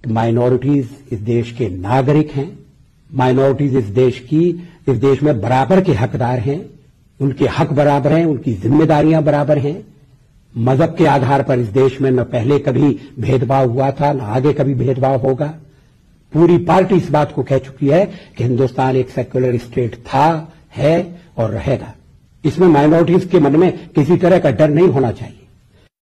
Minorities इस देश के नागरिक हैं। माइनॉरिटीज इस देश में बराबर के हकदार हैं। उनके हक बराबर हैं, उनकी जिम्मेदारियां बराबर हैं। मजहब के आधार पर इस देश में न पहले कभी भेदभाव हुआ था, न आगे कभी भेदभाव होगा। पूरी पार्टी इस बात को कह चुकी है कि हिंदुस्तान एक सेक्युलर स्टेट था, है और रहेगा। इसमें माइनॉरिटीज के मन में किसी तरह का डर नहीं होना चाहिए।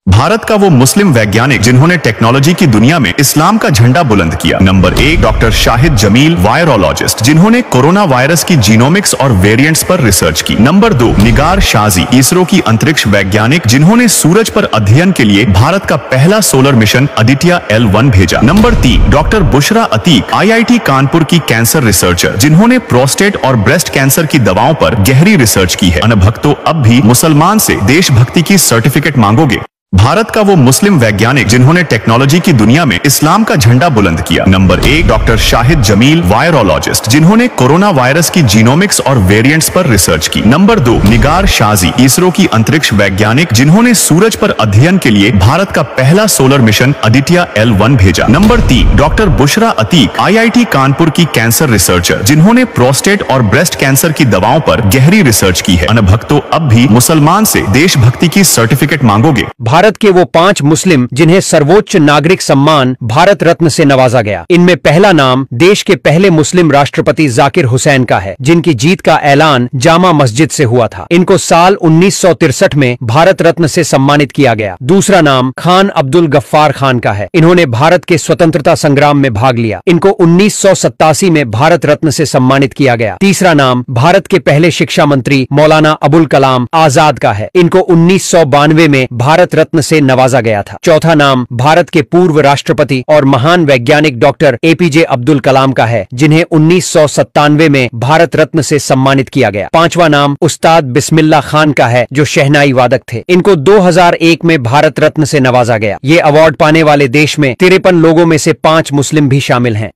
भारत का वो मुस्लिम वैज्ञानिक जिन्होंने टेक्नोलॉजी की दुनिया में इस्लाम का झंडा बुलंद किया। Number 1 doctor Shahid Jameel, virologist, जिन्होंने कोरोना वायरस की जीनोमिक्स और वेरिएंट्स पर रिसर्च की। नंबर 2 निगार शाजी, इसरो की अंतरिक्ष वैज्ञानिक, जिन्होंने सूरज पर अध्ययन के लिए भारत का पहला सोलर मिशन आदित्य L1 भेजा। Number 3 doctor Bushra Atiq, IIT Kanpur की कैंसर रिसर्चर, जिन्होंने प्रोस्टेट और ब्रेस्ट कैंसर की दवाओं पर गहरी रिसर्च की है। अनभक्तों, अब भी मुसलमान से देशभक्ति की सर्टिफिकेट मांगोगे? भारत का वो मुस्लिम वैज्ञानिक जिन्होंने टेक्नोलॉजी की दुनिया में इस्लाम का झंडा बुलंद किया। Number 1 doctor Shahid Jameel, virologist, जिन्होंने कोरोना वायरस की जीनोमिक्स और वेरिएंट्स पर रिसर्च की। नंबर 2 निगार शाजी, इसरो की अंतरिक्ष वैज्ञानिक, जिन्होंने सूरज पर अध्ययन के लिए भारत का पहला सोलर मिशन आदित्य L1 भेजा। Number 3 doctor Bushra Atiq, IIT Kanpur की कैंसर रिसर्चर, जिन्होंने प्रोस्टेट और ब्रेस्ट कैंसर की दवाओं पर गहरी रिसर्च की है। अनभक्तों, अब भी मुसलमान से देशभक्ति की सर्टिफिकेट मांगोगे? भारत के वो 5 मुस्लिम जिन्हें सर्वोच्च नागरिक सम्मान भारत रत्न से नवाजा गया। इनमें पहला नाम देश के पहले मुस्लिम राष्ट्रपति जाकिर हुसैन का है, जिनकी जीत का ऐलान जामा मस्जिद से हुआ था। इनको साल 1963 में भारत रत्न से सम्मानित किया गया। दूसरा नाम खान अब्दुल गफ्फार खान का है। इन्होंने भारत के स्वतंत्रता संग्राम में भाग लिया। इनको 1987 में भारत रत्न से सम्मानित किया गया। तीसरा नाम भारत के पहले शिक्षा मंत्री मौलाना अबुल कलाम आजाद का है। इनको 1992 में भारत रत्न से नवाजा गया था। चौथा नाम भारत के पूर्व राष्ट्रपति और महान वैज्ञानिक डॉक्टर APJ अब्दुल कलाम का है, जिन्हें 1997 में भारत रत्न से सम्मानित किया गया। पांचवा नाम उस्ताद बिस्मिल्लाह खान का है, जो शहनाई वादक थे। इनको 2001 में भारत रत्न से नवाजा गया। ये अवार्ड पाने वाले देश में 53 लोगों में से 5 मुस्लिम भी शामिल हैं।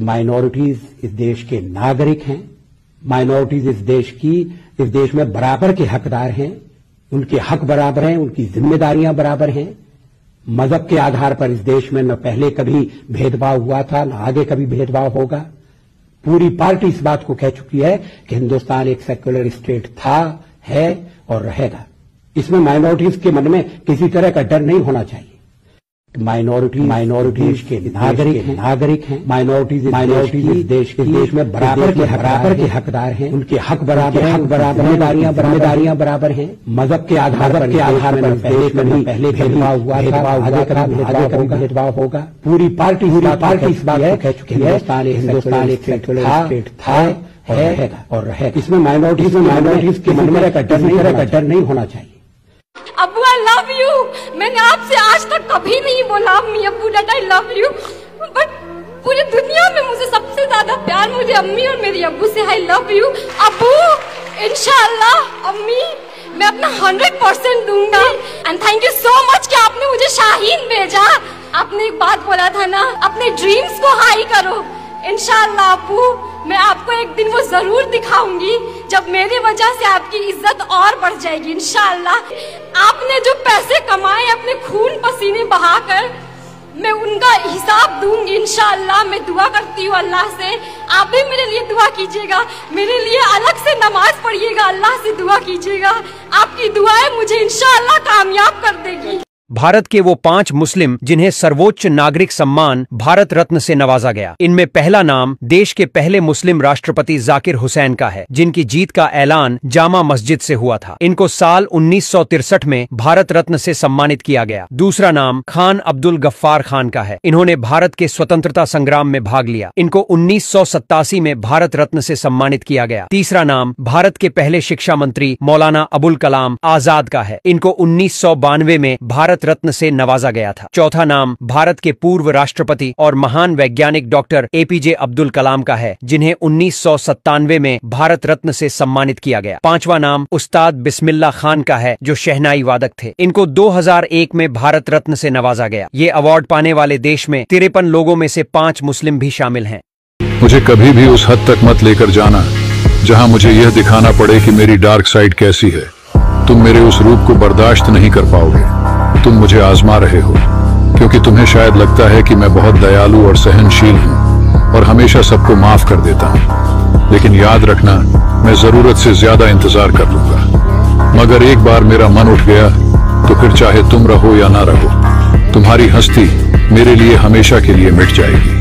माइनॉरिटीज इस देश के नागरिक हैं। माइनॉरिटीज इस देश में बराबर के हकदार हैं। उनके हक बराबर हैं, उनकी जिम्मेदारियां बराबर हैं। मजहब के आधार पर इस देश में न पहले कभी भेदभाव हुआ था, न आगे कभी भेदभाव होगा। पूरी पार्टी इस बात को कह चुकी है कि हिंदुस्तान एक सेक्युलर स्टेट था, है और रहेगा। इसमें माइनॉरिटीज के मन में किसी तरह का डर नहीं होना चाहिए। माइनॉरिटीज के नागरिक हैं। माइनॉरिटीज इस देश में बराबर के हकदार हैं। उनके हक बराबर हैं, जिम्मेदारियां बराबर हैं। मजहब के आधार पर पहले भेदभाव हुआ था, आगे कभी भेदभाव होगा। पूरी पार्टी इस बात को कह चुकी है हिंदुस्तान एक सेक्युलर स्टेट था, है और रहेगा। इसमें माइनॉरिटीज के मन में डर नहीं होना चाहिए। अब्बू आई लव यू। मैंने आपसे आज तक कभी नहीं बोला अम्मी अब्बू dad I love you, but पूरी दुनिया में मुझे सबसे ज्यादा प्यार मुझे अम्मी और मेरी अब्बू से। आई लव यू अब्बू। इंशाल्लाह अम्मी मैं अपना 100% दूंगा। And thank you so much कि आपने मुझे शाहीन भेजा। आपने एक बात बोला था ना, अपने ड्रीम्स को हाई करो। इंशाल्लाह अब्बू मैं आपको एक दिन वो जरूर दिखाऊंगी जब मेरी वजह से आपकी इज्जत और बढ़ जाएगी। इंशाल्लाह आपने जो पैसे कमाए अपने खून पसीने बहाकर, मैं उनका हिसाब दूंगी। इंशाल्लाह मैं दुआ करती हूँ अल्लाह से, आप भी मेरे लिए दुआ कीजिएगा। मेरे लिए अलग से नमाज पढ़िएगा, अल्लाह से दुआ कीजिएगा। आपकी दुआएं मुझे इंशाल्लाह कामयाब कर देगी। भारत के वो 5 मुस्लिम जिन्हें सर्वोच्च नागरिक सम्मान भारत रत्न से नवाजा गया। इनमें पहला नाम देश के पहले मुस्लिम राष्ट्रपति जाकिर हुसैन का है, जिनकी जीत का ऐलान जामा मस्जिद से हुआ था। इनको साल 1963 में भारत रत्न से सम्मानित किया गया। दूसरा नाम खान अब्दुल गफ्फार खान का है। इन्होंने भारत के स्वतंत्रता संग्राम में भाग लिया। इनको 1987 में भारत रत्न से सम्मानित किया गया। तीसरा नाम भारत के पहले शिक्षा मंत्री मौलाना अबुल कलाम आजाद का है। इनको 1992 में भारत रत्न से नवाजा गया था। चौथा नाम भारत के पूर्व राष्ट्रपति और महान वैज्ञानिक डॉक्टर APJ अब्दुल कलाम का है, जिन्हें 1997 में भारत रत्न से सम्मानित किया गया। पांचवा नाम उस्ताद बिस्मिल्लाह खान का है, जो शहनाई वादक थे। इनको 2001 में भारत रत्न से नवाजा गया। ये अवार्ड पाने वाले देश में 53 लोगों में से 5 मुस्लिम भी शामिल हैं। मुझे कभी भी उस हद तक मत लेकर जाना जहां मुझे यह दिखाना पड़े कि मेरी डार्क साइड कैसी है। तुम मेरे उस रूप को बर्दाश्त नहीं कर पाओगे। तुम मुझे आजमा रहे हो क्योंकि तुम्हें शायद लगता है कि मैं बहुत दयालु और सहनशील हूं और हमेशा सबको माफ कर देता हूं। लेकिन याद रखना, मैं जरूरत से ज्यादा इंतजार कर लूंगा। मगर एक बार मेरा मन उठ गया तो फिर चाहे तुम रहो या ना रहो, तुम्हारी हस्ती मेरे लिए हमेशा के लिए मिट जाएगी।